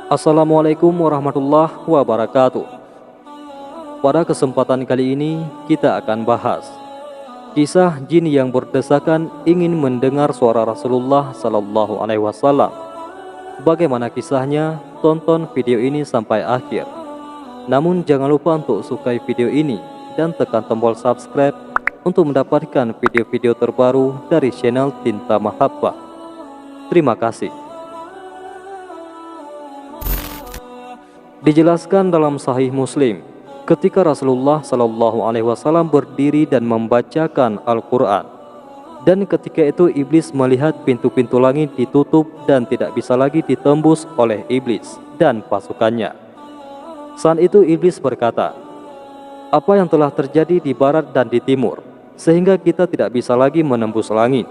Assalamualaikum warahmatullahi wabarakatuh. Pada kesempatan kali ini kita akan bahas kisah jin yang berdesakan ingin mendengar suara Rasulullah Sallallahu Alaihi Wasallam. Bagaimana kisahnya? Tonton video ini sampai akhir. Namun jangan lupa untuk sukai video ini dan tekan tombol subscribe untuk mendapatkan video-video terbaru dari channel Tinta Mahabbah. Terima kasih. Dijelaskan dalam Sahih Muslim, ketika Rasulullah Shallallahu Alaihi Wasallam berdiri dan membacakan Al-Quran, dan ketika itu iblis melihat pintu-pintu langit ditutup dan tidak bisa lagi ditembus oleh iblis dan pasukannya. Saat itu iblis berkata, "Apa yang telah terjadi di barat dan di timur, sehingga kita tidak bisa lagi menembus langit?"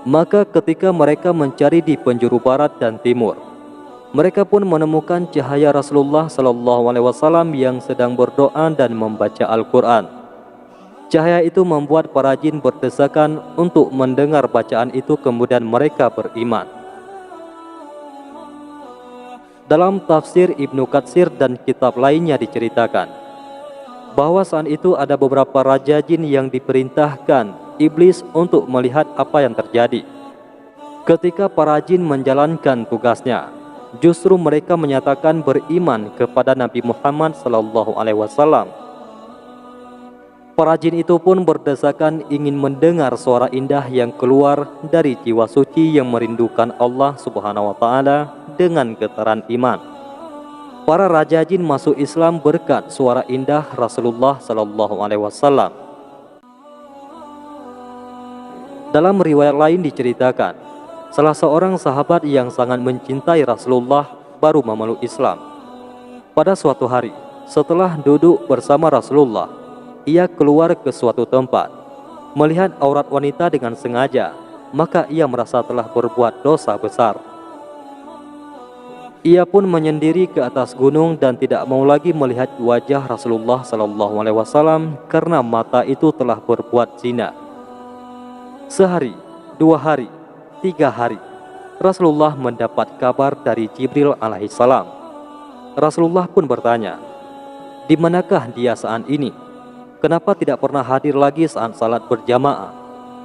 Maka ketika mereka mencari di penjuru barat dan timur, mereka pun menemukan cahaya Rasulullah Sallallahu Alaihi Wasallam yang sedang berdoa dan membaca Al-Quran. Cahaya itu membuat para jin berdesakan untuk mendengar bacaan itu, kemudian mereka beriman. Dalam tafsir Ibnu Katsir dan kitab lainnya diceritakan bahwa saat itu ada beberapa raja jin yang diperintahkan iblis untuk melihat apa yang terjadi. Ketika para jin menjalankan tugasnya, justru mereka menyatakan beriman kepada Nabi Muhammad Sallallahu Alaihi Wasallam. Para jin itu pun berdesakan ingin mendengar suara indah yang keluar dari jiwa suci yang merindukan Allah Subhanahu Wa Taala dengan getaran iman. Para raja jin masuk Islam berkat suara indah Rasulullah Sallallahu Alaihi Wasallam. Dalam riwayat lain diceritakan, salah seorang sahabat yang sangat mencintai Rasulullah baru memeluk Islam. Pada suatu hari, setelah duduk bersama Rasulullah, ia keluar ke suatu tempat, melihat aurat wanita dengan sengaja, maka ia merasa telah berbuat dosa besar. Ia pun menyendiri ke atas gunung dan tidak mau lagi melihat wajah Rasulullah SAW karena mata itu telah berbuat zina. Sehari, 2 hari, 3 hari, Rasulullah mendapat kabar dari Jibril alaihissalam. Rasulullah pun bertanya, "Di manakah dia saat ini? Kenapa tidak pernah hadir lagi saat salat berjamaah?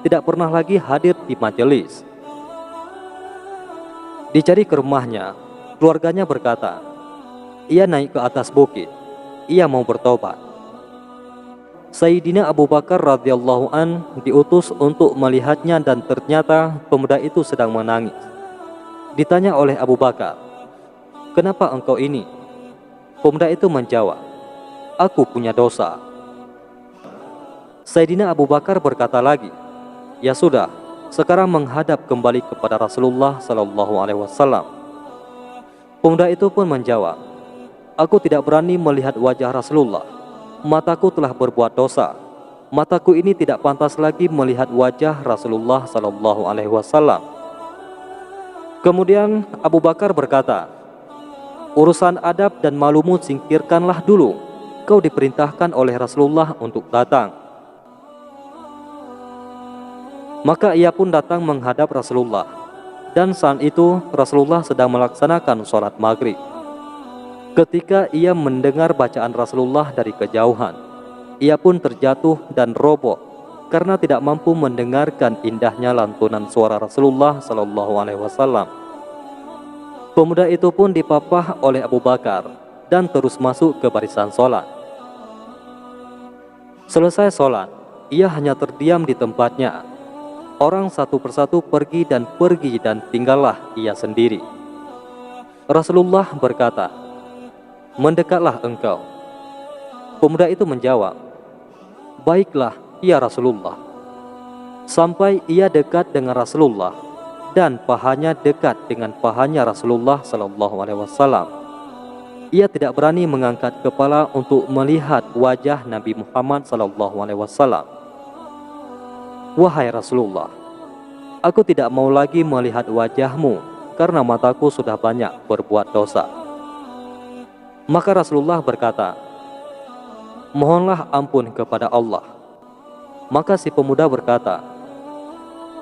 Tidak pernah lagi hadir di majelis?" Dicari ke rumahnya, keluarganya berkata, "Ia naik ke atas bukit, ia mau bertobat." Sayyidina Abu Bakar radhiyallahu an diutus untuk melihatnya dan ternyata pemuda itu sedang menangis. Ditanya oleh Abu Bakar, "Kenapa engkau ini?" Pemuda itu menjawab, "Aku punya dosa." Sayyidina Abu Bakar berkata lagi, "Ya sudah, sekarang menghadap kembali kepada Rasulullah Sallallahu Alaihi Wasallam." Pemuda itu pun menjawab, "Aku tidak berani melihat wajah Rasulullah. Mataku telah berbuat dosa. Mataku ini tidak pantas lagi melihat wajah Rasulullah Sallallahu Alaihi Wasallam." Kemudian Abu Bakar berkata, "Urusan adab dan malumu singkirkanlah dulu. Kau diperintahkan oleh Rasulullah untuk datang." Maka ia pun datang menghadap Rasulullah. Dan saat itu Rasulullah sedang melaksanakan sholat maghrib. Ketika ia mendengar bacaan Rasulullah dari kejauhan, ia pun terjatuh dan roboh karena tidak mampu mendengarkan indahnya lantunan suara Rasulullah Sallallahu Alaihi Wasallam. Pemuda itu pun dipapah oleh Abu Bakar dan terus masuk ke barisan sholat. Selesai sholat, ia hanya terdiam di tempatnya. Orang satu persatu pergi dan tinggallah ia sendiri. Rasulullah berkata, "Mendekatlah engkau." Pemuda itu menjawab, "Baiklah, ya Rasulullah." Sampai ia dekat dengan Rasulullah dan pahanya dekat dengan pahanya Rasulullah Sallallahu Alaihi Wasallam. Ia tidak berani mengangkat kepala untuk melihat wajah Nabi Muhammad Sallallahu Alaihi Wasallam. "Wahai Rasulullah, aku tidak mau lagi melihat wajahmu karena mataku sudah banyak berbuat dosa." Maka Rasulullah berkata, "Mohonlah ampun kepada Allah." Maka si pemuda berkata,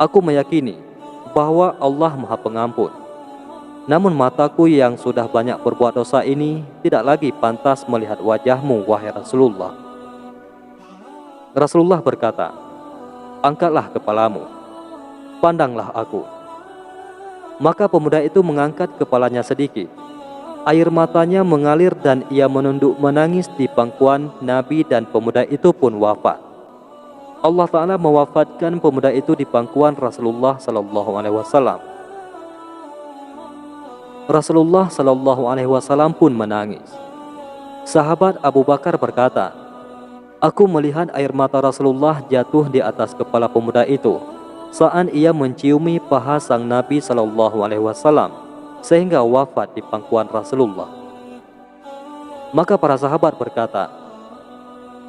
"Aku meyakini bahwa Allah Maha Pengampun. Namun mataku yang sudah banyak berbuat dosa ini tidak lagi pantas melihat wajahmu, wahai Rasulullah. Rasulullah berkata, angkatlah kepalamu, pandanglah aku. Maka pemuda itu mengangkat kepalanya sedikit. Air matanya mengalir dan ia menunduk menangis di pangkuan Nabi dan pemuda itu pun wafat. Allah Ta'ala mewafatkan pemuda itu di pangkuan Rasulullah Sallallahu Alaihi Wasallam. Rasulullah Sallallahu Alaihi Wasallam pun menangis. Sahabat Abu Bakar berkata, aku melihat air mata Rasulullah jatuh di atas kepala pemuda itu saat ia menciumi paha sang Nabi Sallallahu Alaihi Wasallam sehingga wafat di pangkuan Rasulullah. Maka para sahabat berkata,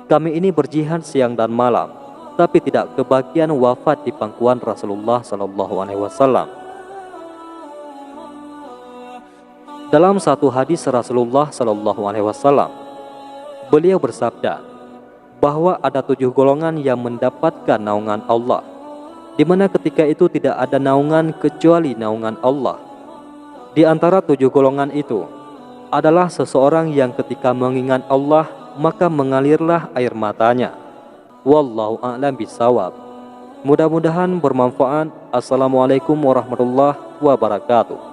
kami ini berjihad siang dan malam, tapi tidak kebagian wafat di pangkuan Rasulullah Sallallahu Alaihi Wasallam. Dalam satu hadis Rasulullah Sallallahu Alaihi Wasallam, beliau bersabda bahwa ada 7 golongan yang mendapatkan naungan Allah, di mana ketika itu tidak ada naungan kecuali naungan Allah. Di antara 7 golongan itu adalah seseorang yang ketika mengingat Allah maka mengalirlah air matanya. Wallahu a'lam bishawab. Mudah-mudahan bermanfaat. Assalamualaikum warahmatullahi wabarakatuh.